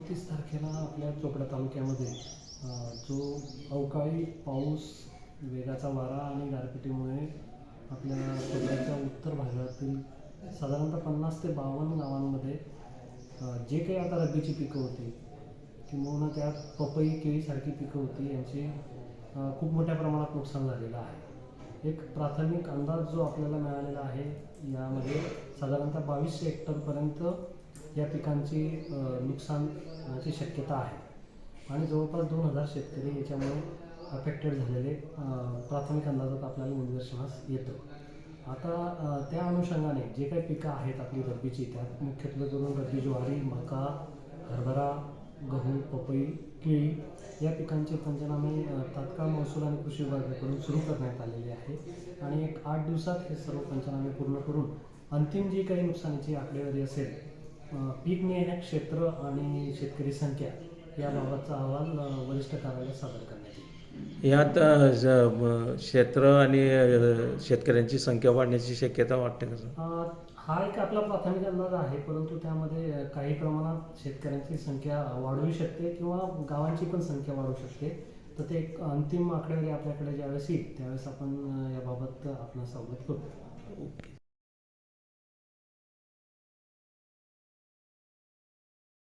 30 तारखेला आपल्या चोपडा तालुक्यामध्ये जो अवकाळी पाऊस, वेगाचा वारा आणि गारपिटीमुळे आपल्या चोपड्याच्या उत्तर भागातील साधारणतः 50 ते 52 गावांमध्ये जे काही आता रब्बीची पिकं होती किंवा त्यात पपई, केळीसारखी पिकं होती यांची खूप मोठ्या प्रमाणात नुकसान झालेलं आहे. एक प्राथमिक अंदाज जो आपल्याला मिळालेला आहे यामध्ये साधारणतः 2200 हेक्टरपर्यंत या पिकांची नुकसानाची शक्यता आहे आणि जवळपास 2000 शेतकरी याच्यामुळे अफेक्टेड झालेले प्राथमिक अंदाजात आपल्याला निदर्शनास येतं. आता त्या अनुषंगाने जे काही पिकं आहेत आपली रब्बीची, त्यात मुख्यत्वे करून रब्बी ज्वारी, मका, हरभरा, गहू, पपई, केळी या पिकांचे पंचनामे तात्काळ महसूल आणि कृषी विभागाकडून सुरू करण्यात आलेले आहे आणि एक 8 दिवसात हे सर्व पंचनामे पूर्ण करून अंतिम जी काही नुकसानीची आकडेवारी असेल, पीक निहाय क्षेत्र आणि शेतकरी संख्या याबाबतचा अहवाल वरिष्ठ कार्यालयात सादर करण्यात येईल. यात क्षेत्र आणि शेतकऱ्यांची संख्या वाढण्याची शक्यता वाटते का सर? हा एक आपला प्राथमिक अंदाज आहे, परंतु त्यामध्ये काही प्रमाणात शेतकऱ्यांची संख्या वाढू शकते किंवा गावांची पण संख्या वाढू शकते. तर ते एक अंतिम आकडेवारी आपल्याकडे ज्यावेळेस येईल त्यावेळेस आपण याबाबत आपण अवगत करू. ओके.